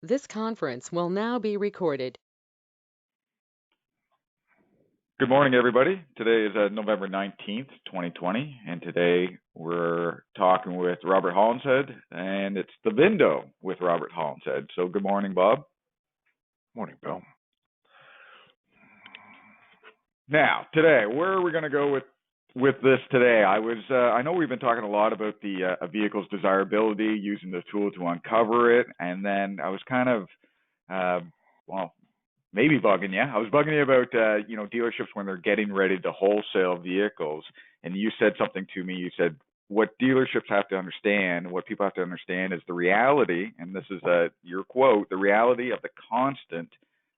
This conference will now be recorded. Good morning, everybody. Today is November 19th, 2020, and today we're talking with Robert Hollenshead, and it's the VIN-dow with Robert Hollenshead. So good morning, Bob. Morning, Bill. Now, today, where are we going to go with this today? I know we've been talking a lot about the vehicle's desirability, using the tool to uncover it, and then I was kind of, maybe bugging you. I was bugging you about, dealerships when they're getting ready to wholesale vehicles. And you said something to me. You said, what dealerships have to understand, what people have to understand is the reality, and this is your quote, the reality of the constant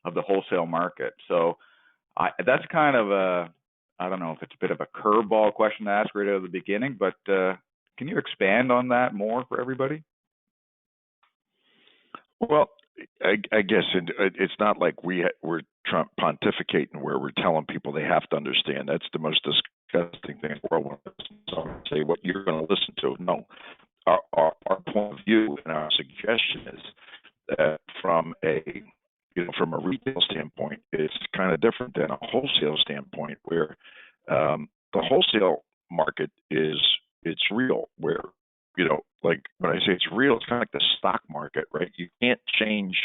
of the wholesale market. So that's kind of I don't know if it's a bit of a curveball question to ask right out of the beginning, but can you expand on that more for everybody? Well, I guess it's not like we're pontificating where we're telling people they have to understand. That's the most disgusting thing in the world. When say what you're going to listen to. No, our point of view and our suggestion is that from a retail standpoint, it's kind of different than a wholesale standpoint, where the wholesale market it's real. Where like when I say it's real, it's kind of like the stock market, right? You can't change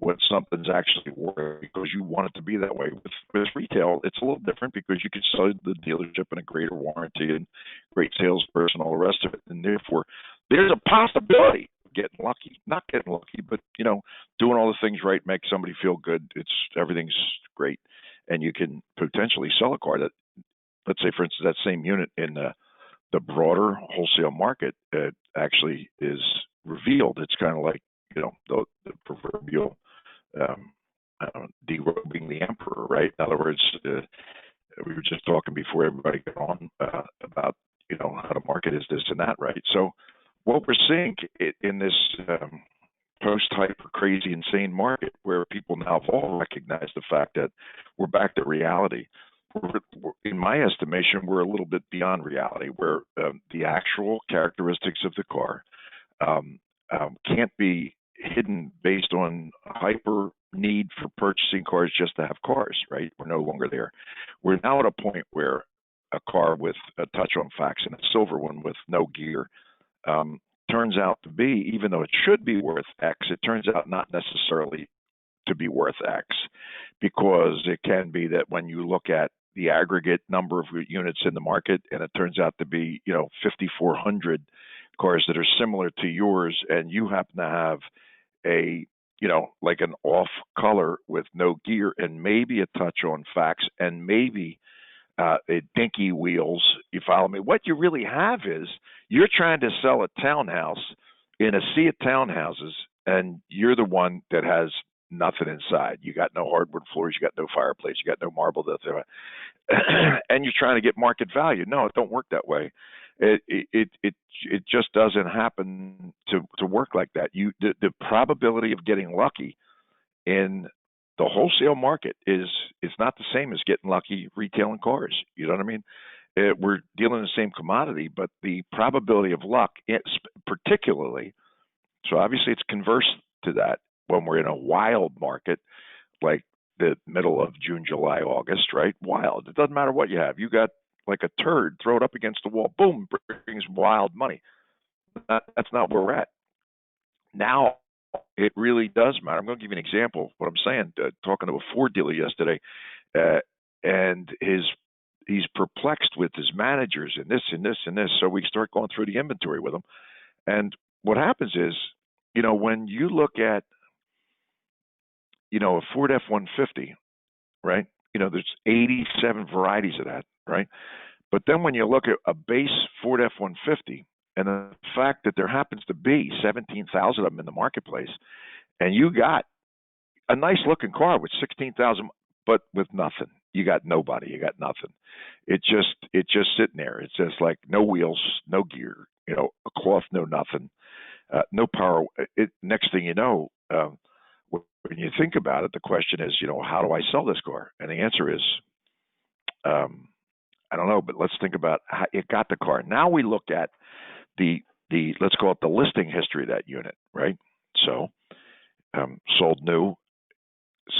what something's actually worth because you want it to be that way. With retail, it's a little different because you can sell the dealership in a greater warranty and great salesperson, all the rest of it. And therefore, there's a possibility of getting lucky. Not getting lucky, but, doing all the things right, make somebody feel good. Everything's great. And you can potentially sell a car that, let's say, for instance, that same unit in the broader wholesale market actually is revealed. It's kind of like, the proverbial derobing the emperor, right? In other words, we were just talking before everybody got on about, how the market is this and that, right? So what we're seeing in this post-hyper crazy insane market, where people now have all recognized the fact that we're back to reality. In my estimation, we're a little bit beyond reality, where the actual characteristics of the car can't be hidden based on hyper need for purchasing cars just to have cars, right? We're no longer there. We're now at a point where a car with a touch-on facts and a silver one with no gear turns out to be, even though it should be worth X, it turns out not necessarily to be worth X, because it can be that when you look at the aggregate number of units in the market, and it turns out to be, 5,400 cars that are similar to yours, and you happen to have a, like an off color with no gear and maybe a touch on facts and maybe dinky wheels. You follow me? What you really have is you're trying to sell a townhouse in a sea of townhouses, and you're the one that has nothing inside. You got no hardwood floors, you got no fireplace, you got no marble, and you're trying to get market value. No, it don't work that way. It just doesn't happen to work like that. The probability of getting lucky in the wholesale market is not the same as getting lucky retailing cars. You know what I mean? We're dealing in the same commodity, but the probability of luck, particularly, so obviously it's converse to that when we're in a wild market like the middle of June, July, August, right? Wild. It doesn't matter what you have. You got like a turd, throw it up against the wall, boom, brings wild money. That's not where we're at. Now, it really does matter. I'm going to give you an example of what I'm saying. Talking to a Ford dealer yesterday, and he's perplexed with his managers and this and this and this. So we start going through the inventory with him. And what happens is, when you look at, a Ford F-150, right? There's 87 varieties of that, right? But then when you look at a base Ford F-150, and the fact that there happens to be 17,000 of them in the marketplace, and you got a nice looking car with 16,000, but with nothing. You got nobody. You got nothing. It's just sitting there. It's just like no wheels, no gear, a cloth, no nothing, no power. Next thing you know, when you think about it, the question is, how do I sell this car? And the answer is, I don't know, but let's think about how you got the car. Now we look at the let's call it the listing history of that unit, right? So sold new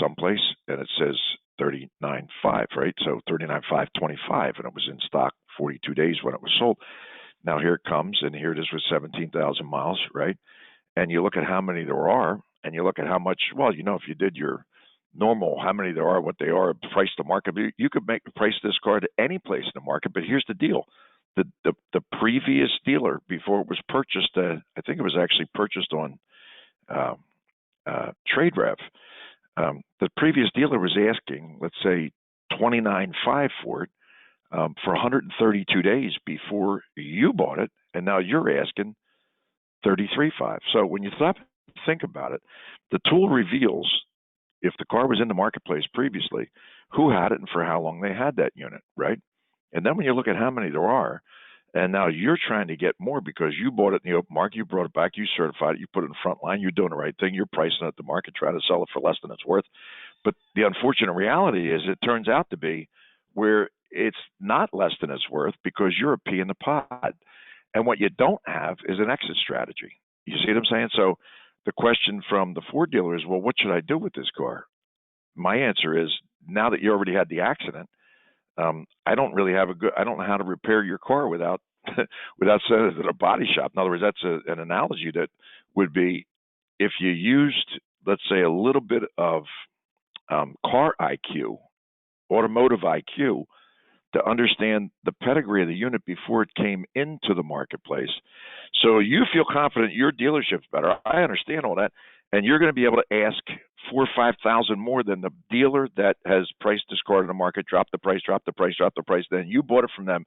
someplace, and it says 39.5, right? So 39.525, and it was in stock 42 days when it was sold. Now here it comes, and here it is with 17,000 miles, right? And you look at how many there are, and you look at how much. Well, if you did your normal, how many there are, what they are, price to market. You could price this car to any place in the market, but here's the deal: the previous dealer before it was purchased, I think it was actually purchased on Trade Rev. The previous dealer was asking, let's say, 29.5 for it for 132 days before you bought it, and now you're asking 33.5. So when you think about it, the tool reveals if the car was in the marketplace previously, who had it and for how long they had that unit, right? And then when you look at how many there are, and now you're trying to get more because you bought it in the open market, you brought it back, you certified it, you put it in front line, you're doing the right thing, you're pricing it at the market, trying to sell it for less than it's worth. But the unfortunate reality is it turns out to be where it's not less than it's worth because you're a pea in the pod. And what you don't have is an exit strategy. You see what I'm saying? So the question from the Ford dealer is, well, what should I do with this car? My answer is, now that you already had the accident, I don't really have I don't know how to repair your car without without sending it to a body shop. In other words, that's an analogy that would be if you used, let's say, a little bit of car IQ, automotive IQ, to understand the pedigree of the unit before it came into the marketplace. So you feel confident your dealership's better. I understand all that. And you're going to be able to ask $4,000 or $5,000 more than the dealer that has priced this car in the market, drop the price. Then you bought it from them,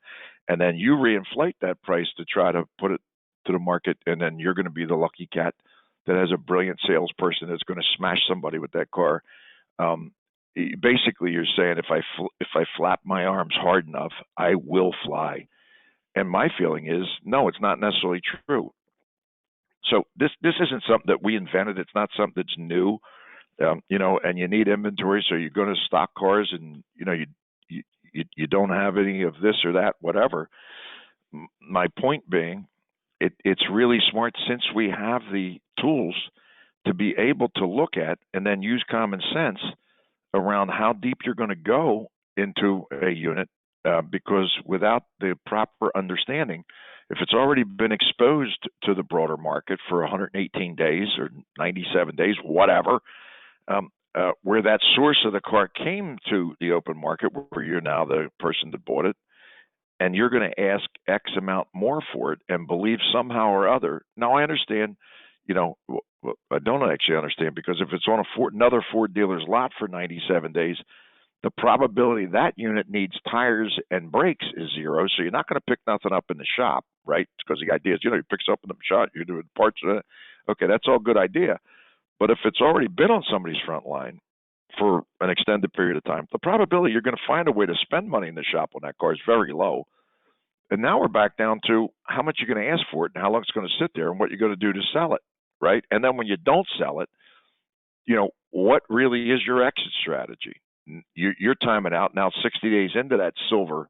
and then you reinflate that price to try to put it to the market, and then you're going to be the lucky cat that has a brilliant salesperson that's going to smash somebody with that car. Basically, you're saying if I flap my arms hard enough, I will fly. And my feeling is, no, it's not necessarily true. So this isn't something that we invented. It's not something that's new, and you need inventory. So you're going to stock cars, and you don't have any of this or that, whatever. My point being, it's really smart since we have the tools to be able to look at and then use common sense around how deep you're going to go into a unit, because without the proper understanding, if it's already been exposed to the broader market for 118 days or 97 days, whatever, where that source of the car came to the open market, where you're now the person that bought it, and you're going to ask X amount more for it and believe somehow or other. Now, I understand, I don't actually understand, because if it's on another Ford dealer's lot for 97 days, the probability that unit needs tires and brakes is zero. So you're not going to pick nothing up in the shop, right? Because the idea is, you pick up in the shop, you're doing parts of it. Okay, that's all good idea. But if it's already been on somebody's front line for an extended period of time, the probability you're going to find a way to spend money in the shop on that car is very low. And now we're back down to how much you're going to ask for it and how long it's going to sit there and what you're going to do to sell it, right? And then when you don't sell it, what really is your exit strategy? You're timing out now 60 days into that silver,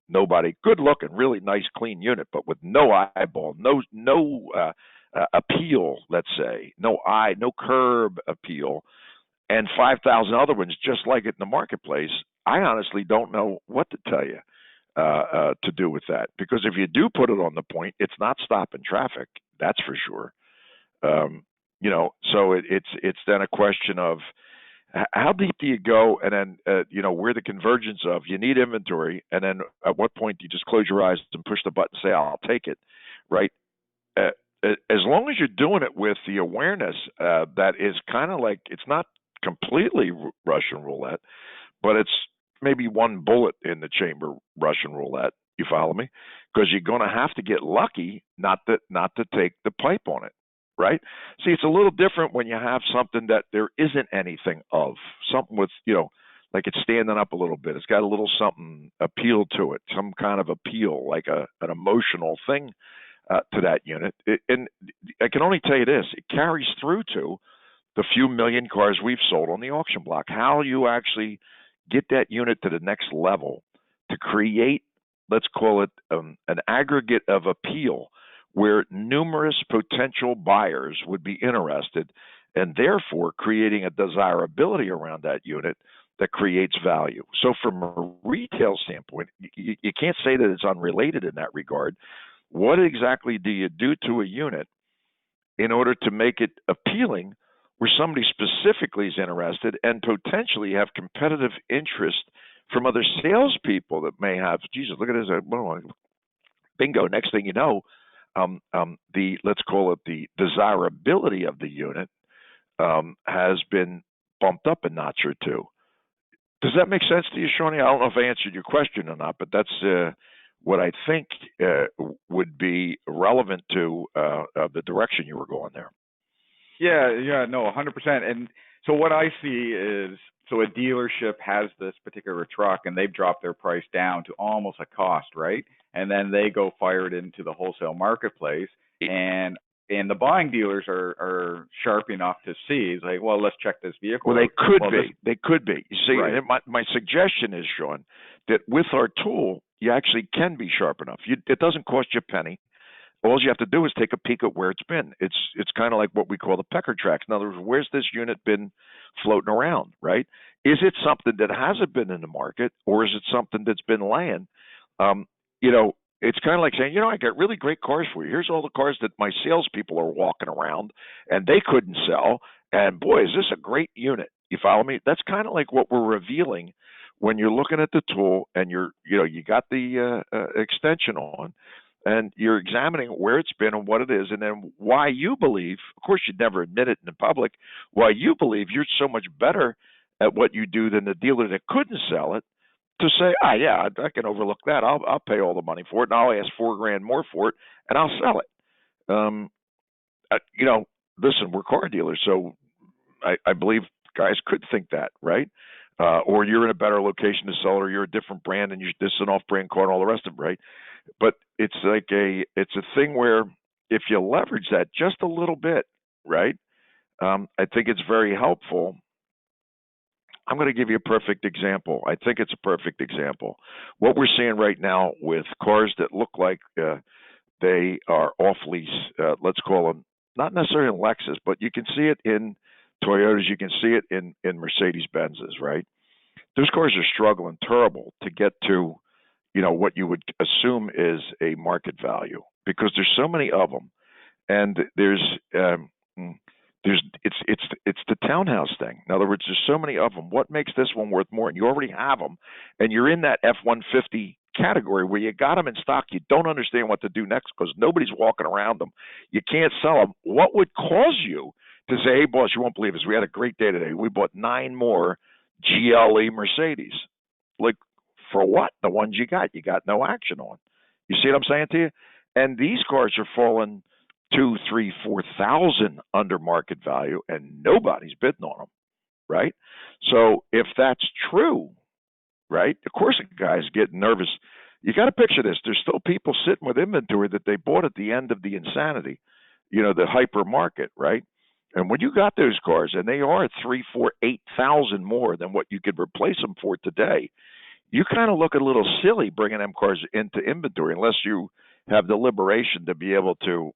nobody, good looking, really nice, clean unit, but with no eyeball, no appeal, let's say, no curb appeal, and 5,000 other ones just like it in the marketplace. I honestly don't know what to tell you to do with that, because if you do put it on the point, it's not stopping traffic, that's for sure. So it's then a question of how deep do you go, and then where the convergence of you need inventory, and then at what point do you just close your eyes and push the button and say, I'll take it, right? As long as you're doing it with the awareness that is kind of like, it's not completely Russian roulette, but it's maybe one bullet in the chamber Russian roulette. You follow me? Because you're going to have to get lucky not to take the pipe on it, right? See, it's a little different when you have something that there isn't anything of, something with, like it's standing up a little bit. It's got a little something appeal to it, some kind of appeal, like an emotional thing to that unit. And I can only tell you this, it carries through to the few million cars we've sold on the auction block. How you actually get that unit to the next level to create, let's call it an aggregate of appeal where numerous potential buyers would be interested, and therefore creating a desirability around that unit that creates value. So from a retail standpoint, you can't say that it's unrelated in that regard. What exactly do you do to a unit in order to make it appealing where somebody specifically is interested and potentially have competitive interest from other salespeople that may have, Jesus, look at this, bingo, next thing you know, let's call it the desirability of the unit has been bumped up a notch or two. Does that make sense to you, Shawnee? I don't know if I answered your question or not, but that's what I think would be relevant to the direction you were going there. Yeah, no, 100%. And so what I see is, so a dealership has this particular truck and they've dropped their price down to almost a cost, right? And then they go fire it into the wholesale marketplace, and the buying dealers are sharp enough to see, it's like, well, let's check this vehicle. Well, they could be. They could be. You see, right. my suggestion is, Sean, that with our tool, you actually can be sharp enough. It doesn't cost you a penny. All you have to do is take a peek at where it's been. It's kind of like what we call the pecker tracks. In other words, where's this unit been floating around, right? Is it something that hasn't been in the market, or is it something that's been laying? It's kind of like saying, I got really great cars for you. Here's all the cars that my salespeople are walking around, and they couldn't sell. And boy, is this a great unit. You follow me? That's kind of like what we're revealing when you're looking at the tool and you got the extension on, and you're examining where it's been and what it is, and then why you believe, of course you'd never admit it in the public, why you believe you're so much better at what you do than the dealer that couldn't sell it, to say, yeah, I can overlook that. I'll pay all the money for it, and I'll ask $4,000 more for it, and I'll sell it. Listen, we're car dealers, so I believe guys could think that, right? Or you're in a better location to sell it, or you're a different brand, and this is an off-brand car and all the rest of it, right? But it's a thing where if you leverage that just a little bit, right? I think it's very helpful. I'm going to give you a perfect example. I think it's a perfect example. What we're seeing right now with cars that look like they are off lease, let's call them, not necessarily in Lexus, but you can see it in Toyotas, you can see it in Mercedes-Benzes, right? Those cars are struggling terrible to get to, what you would assume is a market value, because there's so many of them, and it's the townhouse thing. In other words, there's so many of them. What makes this one worth more? And you already have them, and you're in that F-150 category where you got them in stock. You don't understand what to do next because nobody's walking around them. You can't sell them. What would cause you to say, hey, boss, you won't believe this. We had a great day today. We bought 9 more GLE Mercedes. Like, for what? The ones you got no action on. You see what I'm saying to you? And these cars are falling 2, 3, 4,000 under market value, and nobody's bidding on them, right? So if that's true, right, of course a guy's getting nervous. You got to picture this. There's still people sitting with inventory that they bought at the end of the insanity, the hyper market, right? And when you got those cars, and they are 3, 4, 8,000 more than what you could replace them for today, you kind of look a little silly bringing them cars into inventory unless you have the liberation to be able to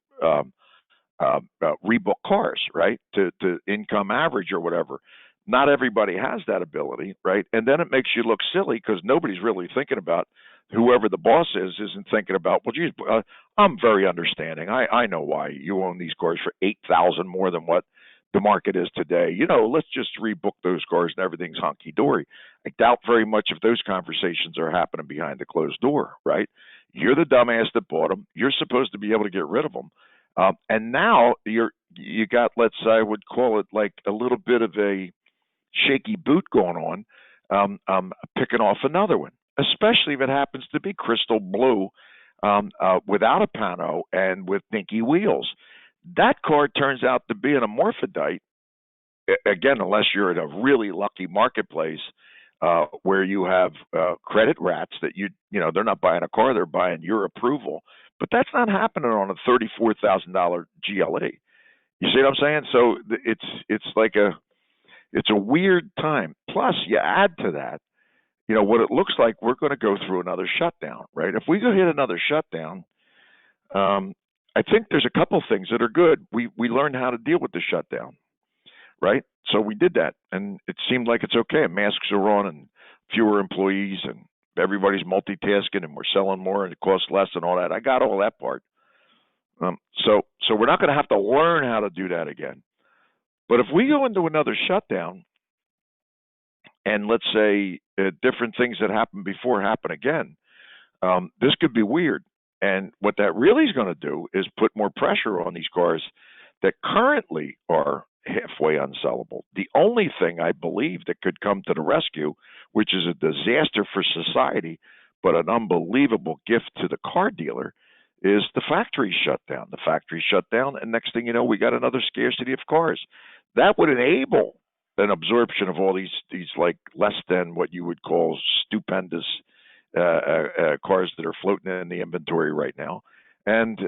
rebook cars, right, to income average or whatever. Not everybody has that ability, right? And then it makes you look silly because nobody's really thinking about, whoever the boss isn't thinking about, well, geez, I'm very understanding. I know why you own these cars for $8,000 more than what the market is today. Let's just rebook those cars and everything's hunky-dory. I doubt very much if those conversations are happening behind the closed door, right? You're the dumbass that bought them. You're supposed to be able to get rid of them. And now you got, I would call it like a little bit of a shaky boot going on, picking off another one, especially if it happens to be crystal blue without a pano and with dinky wheels. That car turns out to be an Amorphodite, again, unless you're in a really lucky marketplace where you have credit rats that they're not buying a car, they're buying your approval. But that's not happening on a $34,000 GLE. You see what I'm saying? So it's like it's a weird time. Plus, you add to that, what it looks like we're going to go through another shutdown, right? If we go hit another shutdown, I think there's a couple things that are good. We learned how to deal with the shutdown. right? So we did that, and it seemed like it's okay. Masks are on, and fewer employees, and everybody's multitasking, and we're selling more, and it costs less, and all that. I got all that part. So we're not going to have to learn how to do that again. But if we go into another shutdown, and let's say different things that happened before happen again, this could be weird. And what that really is going to do is put more pressure on these cars that currently are halfway unsellable. The only thing I believe that could come to the rescue, which is a disaster for society, but an unbelievable gift to the car dealer, is the factory shutdown. The factory shutdown, and next thing you know, we got another scarcity of cars. That would enable an absorption of all these like less than what you would call stupendous cars that are floating in the inventory right now, and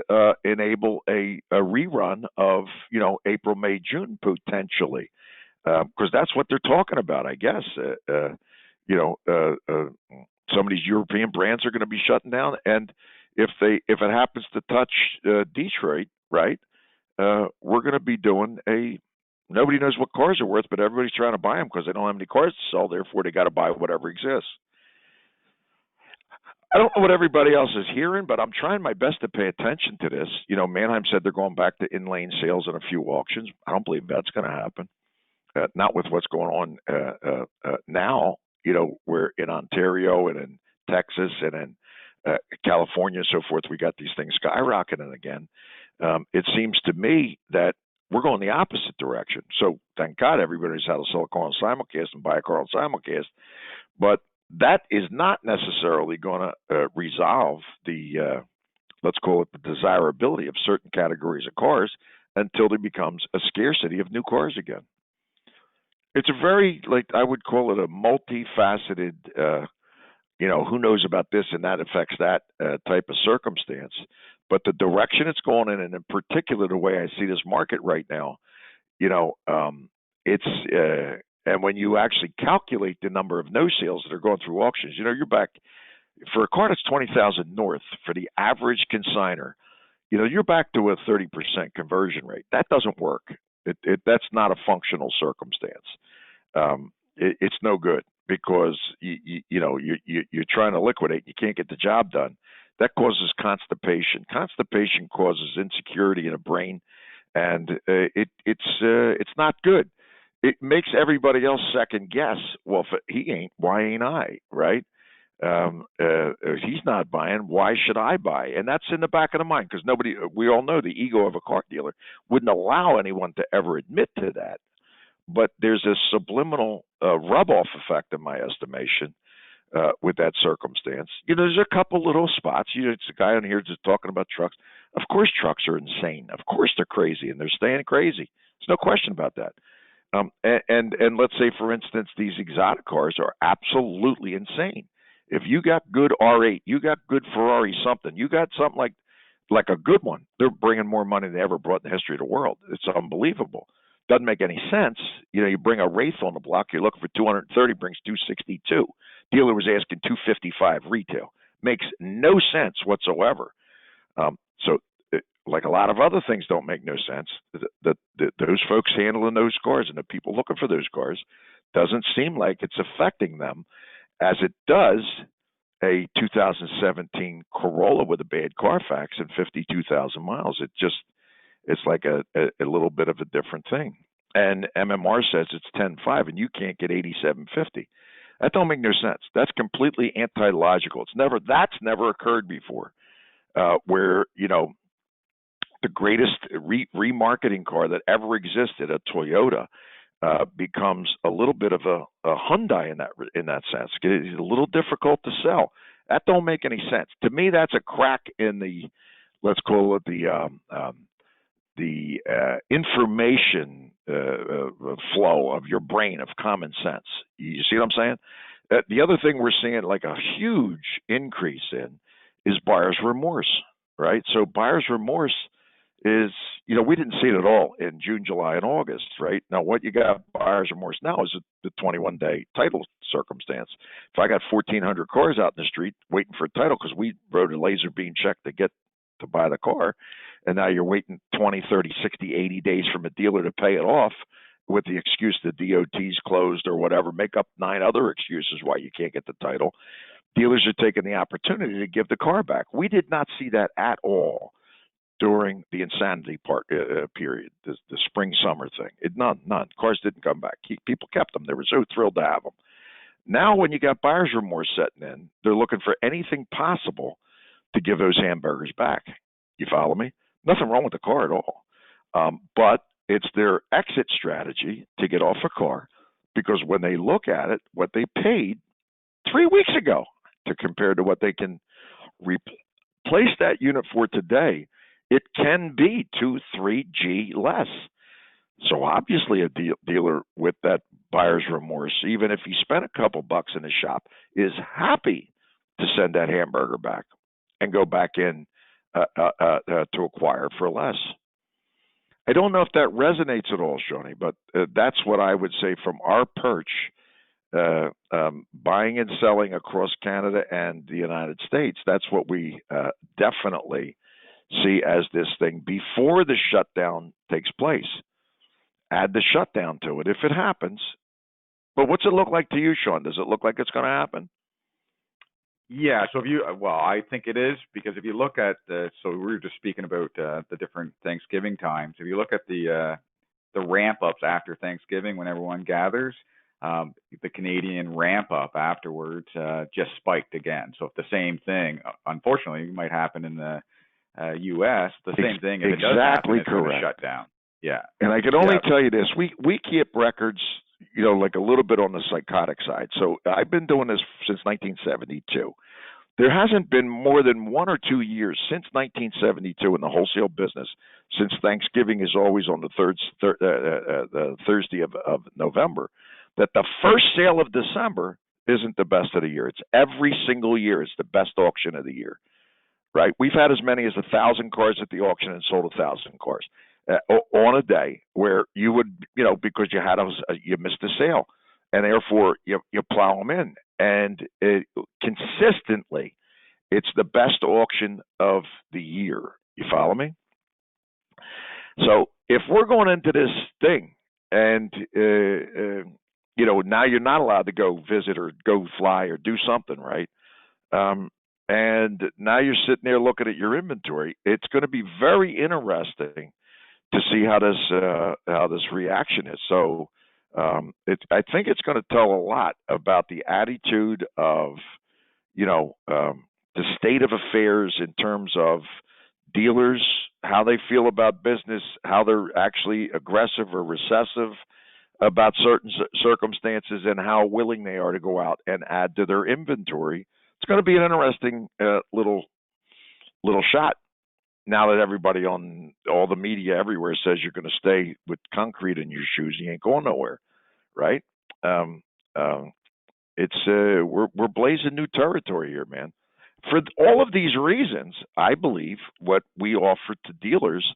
enable a rerun of April, May, June potentially, because that's what they're talking about, I guess. Some of these European brands are going to be shutting down, and if it happens to touch Detroit, right, we're going to be doing a. Nobody knows what cars are worth, but everybody's trying to buy them because they don't have any cars to sell. Therefore, they got to buy whatever exists. I don't know what everybody else is hearing, but I'm trying my best to pay attention to this. Manheim said they're going back to in-lane sales in a few auctions. I don't believe that's going to happen. Not with what's going on now, where in Ontario and in Texas and in California and so forth, we got these things skyrocketing again. It seems to me that we're going the opposite direction. So thank God everybody's how to sell a car on simulcast and buy a car on simulcast. But that is not necessarily going to resolve the, let's call it the desirability of certain categories of cars until there becomes a scarcity of new cars again. It's a very, I would call it a multifaceted, who knows about this and that affects that type of circumstance. But the direction it's going in, and in particular the way I see this market right now, it's and when you actually calculate the number of no sales that are going through auctions, you're back for a car that's 20,000 north for the average consigner. You're back to a 30% conversion rate. That doesn't work. That's not a functional circumstance. It's no good because you're trying to liquidate. You can't get the job done. That causes constipation. Constipation causes insecurity in the brain, and it's not good. It makes everybody else second guess. Well, if he ain't, why ain't I? Right? He's not buying. Why should I buy? And that's in the back of the mind because we all know the ego of a car dealer wouldn't allow anyone to ever admit to that. But there's a subliminal rub-off effect, in my estimation, with that circumstance. There's a couple little spots. It's a guy on here just talking about trucks. Of course, trucks are insane. Of course, they're crazy, and they're staying crazy. There's no question about that. And let's say, for instance, these exotic cars are absolutely insane. If you got good R8, you got good Ferrari something, you got something like a good one, they're bringing more money than they ever brought in the history of the world. It's unbelievable. Doesn't make any sense. You bring a Wraith on the block, you're looking for 230, brings 262. Dealer was asking 255 retail. Makes no sense whatsoever. So, like a lot of other things don't make no sense, those folks handling those cars and the people looking for those cars doesn't seem like it's affecting them as it does a 2017 Corolla with a bad Carfax and 52,000 miles. It's like a little bit of a different thing. And MMR says it's 10.5 and you can't get 87.50. That don't make no sense. That's completely anti-logical. That's never occurred before, where the greatest remarketing car that ever existed, a Toyota, becomes a little bit of a Hyundai in that sense. It's a little difficult to sell. That don't make any sense to me. That's a crack in the, let's call it the information flow of your brain, of common sense. You see what I'm saying? The other thing we're seeing like a huge increase in is buyer's remorse, right? So buyer's remorse is, we didn't see it at all in June, July, and August, right? Now, what you got buyer's remorse now is the 21-day title circumstance. If I got 1,400 cars out in the street waiting for a title because we wrote a laser beam check to buy the car, and now you're waiting 20, 30, 60, 80 days from a dealer to pay it off, with the excuse the DOT's closed or whatever, make up 9 other excuses why you can't get the title. Dealers are taking the opportunity to give the car back. We did not see that at all during the insanity period, the spring summer thing. None. Cars didn't come back. People kept them. They were so thrilled to have them. Now, when you got buyer's remorse setting in, they're looking for anything possible to give those hamburgers back. You follow me? Nothing wrong with the car at all. But it's their exit strategy to get off a car, because when they look at it, what they paid 3 weeks ago to compare to what they can replace that unit for today, it can be 2-3G less. So obviously a dealer with that buyer's remorse, even if he spent a couple bucks in his shop, is happy to send that hamburger back and go back in to acquire for less. I don't know if that resonates at all, Shawnee, but that's what I would say from our perch, buying and selling across Canada and the United States. That's what we definitely see as this thing before the shutdown takes place. Add the shutdown to it if it happens. But what's it look like to you, Sean? Does it look like it's going to happen? Yeah, so I think it is, because if you look at so we were just speaking about the different Thanksgiving times. If you look at the ramp ups after Thanksgiving when everyone gathers, the Canadian ramp up afterwards just spiked again. So if the same thing, unfortunately, might happen in the U.S., the same thing. If it does happen, it's going to shut down. Yeah, and I can only tell you this: we keep records, like a little bit on the psychotic side. So I've been doing this since 1972. There hasn't been more than 1 or 2 years since 1972 in the wholesale business, since Thanksgiving is always on the Thursday of November, that the first sale of December isn't the best of the year. It's every single year. It's the best auction of the year, right? We've had as many as 1,000 cars at the auction and sold 1,000 cars on a day, where you would, because you missed a sale, and therefore you plow them in, and consistently, it's the best auction of the year. You follow me? So if we're going into this thing, and now you're not allowed to go visit or go fly or do something, right? And now you're sitting there looking at your inventory. It's going to be very interesting to see how this reaction is. So I think it's going to tell a lot about the attitude of, the state of affairs in terms of dealers, how they feel about business, how they're actually aggressive or recessive about certain circumstances, and how willing they are to go out and add to their inventory. It's going to be an interesting little shot. Now that everybody on all the media everywhere says you're going to stay with concrete in your shoes, you ain't going nowhere, right? We're blazing new territory here, man. For all of these reasons, I believe what we offer to dealers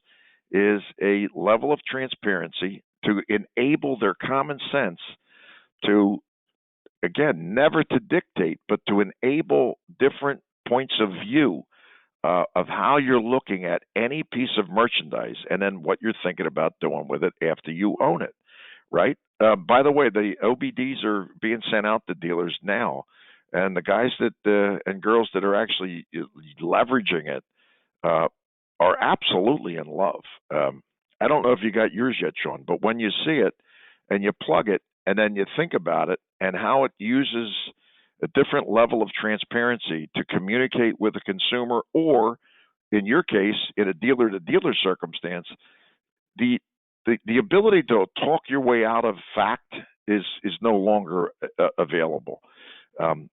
is a level of transparency to enable their common sense to, again, never to dictate, but to enable different points of view of how you're looking at any piece of merchandise, and then what you're thinking about doing with it after you own it, right? By the way, the OBDs are being sent out to dealers now, and the guys that and girls that are actually leveraging it are absolutely in love. I don't know if you got yours yet, Sean, but when you see it and you plug it and then you think about it and how it uses a different level of transparency to communicate with the consumer, or in your case, in a dealer-to-dealer circumstance, the ability to talk your way out of fact is no longer available,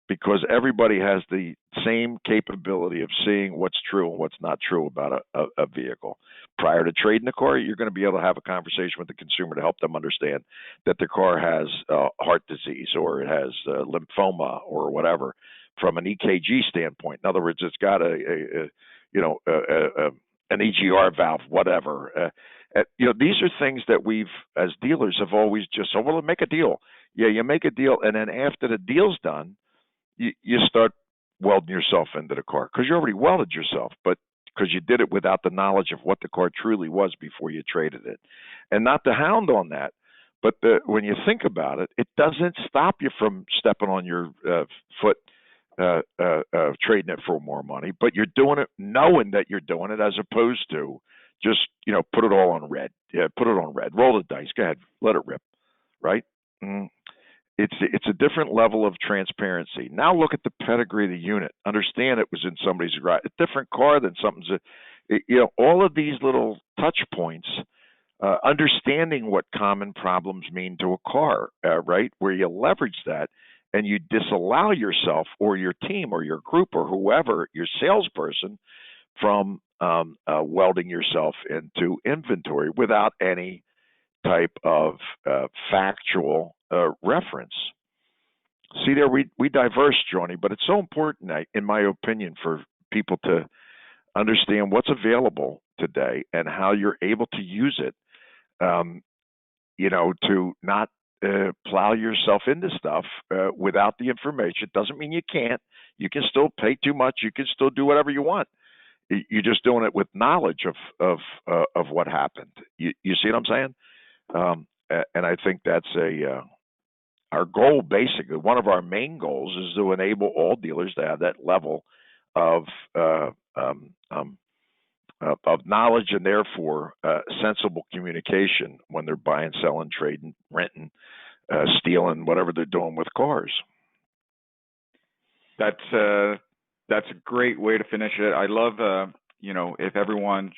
because everybody has the same capability of seeing what's true and what's not true about a vehicle. Prior to trading the car, you're going to be able to have a conversation with the consumer to help them understand that the car has heart disease, or it has lymphoma, or whatever, from an EKG standpoint. In other words, it's got an EGR valve, whatever. These are things that we've, as dealers, have always just said, well, make a deal. Yeah, you make a deal, and then after the deal's done, you start welding yourself into the car, because you already welded yourself, but because you did it without the knowledge of what the car truly was before you traded it. And not to hound on that, But when you think about it, it doesn't stop you from stepping on your foot, trading it for more money. But you're doing it knowing that you're doing it, as opposed to just put it all on red. Yeah, put it on red. Roll the dice. Go ahead, let it rip. Right? It's a different level of transparency. Now look at the pedigree of the unit. Understand it was in somebody's garage. A different car than something's. All of these little touch points. Understanding what common problems mean to a car, right? Where you leverage that and you disallow yourself or your team or your group or whoever, your salesperson, from welding yourself into inventory without any type of factual reference. See there, we diverse, Johnny, but it's so important, in my opinion, for people to understand what's available today and how you're able to use it, to not plow yourself into stuff without the information. It doesn't mean you can't. You can still pay too much. You can still do whatever you want. You're just doing it with knowledge of what happened. You see what I'm saying? And I think that's our goal. Basically, one of our main goals is to enable all dealers to have that level of knowledge, and therefore sensible communication when they're buying, selling, trading, renting, stealing, whatever they're doing with cars. That's a great way to finish it. I love, if everyone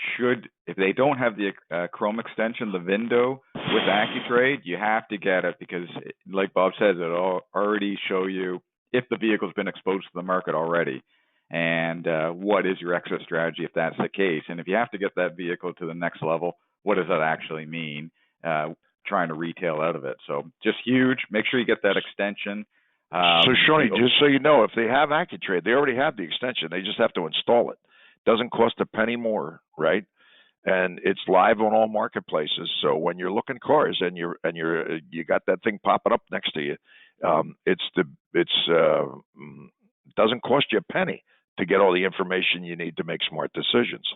if they don't have the Chrome extension, the VIN-dow with Accu-Trade, you have to get it, because like Bob says, it'll already show you if the vehicle's been exposed to the market already. And what is your exit strategy if that's the case? And if you have to get that vehicle to the next level, what does that actually mean? Trying to retail out of it. So just huge. Make sure you get that extension. So, Shawnee, just so you know, if they have Accu-Trade, they already have the extension. They just have to install it. Doesn't cost a penny more, right? And it's live on all marketplaces. So when you're looking cars and you got that thing popping up next to you, doesn't cost you a penny to get all the information you need to make smart decisions.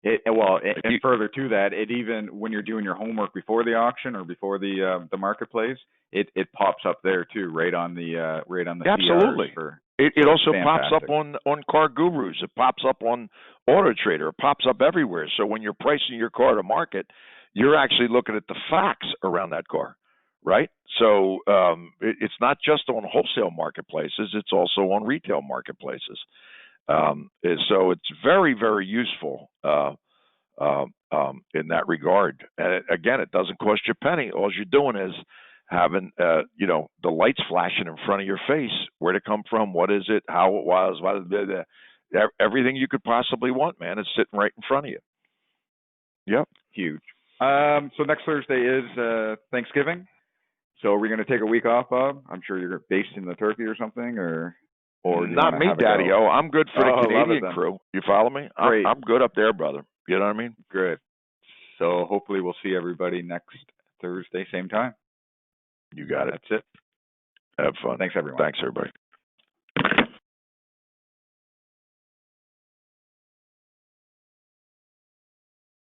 And further to that, it even when you're doing your homework before the auction or before the marketplace, it pops up there too, right on the Absolutely. It also pops up on Car Gurus. It pops up on Auto Trader. It pops up everywhere. So when you're pricing your car to market, you're actually looking at the facts around that car, right? So it's not just on wholesale marketplaces; it's also on retail marketplaces. So it's very, very useful in that regard. And again, it doesn't cost you a penny. All you're doing is having the lights flashing in front of your face. Where'd it come from? What is it? How it was? Everything you could possibly want, man, is sitting right in front of you. Yep. Huge. So next Thursday is Thanksgiving. So are we going to take a week off, Bob? I'm sure you're basting the turkey or something, or not me, Daddy-O. I'm good for the Canadian crew. You follow me? I'm good up there, brother. You know what I mean? Good. So hopefully we'll see everybody next Thursday, same time. You got it. That's it. Have fun. Thanks, everyone. Thanks, everybody.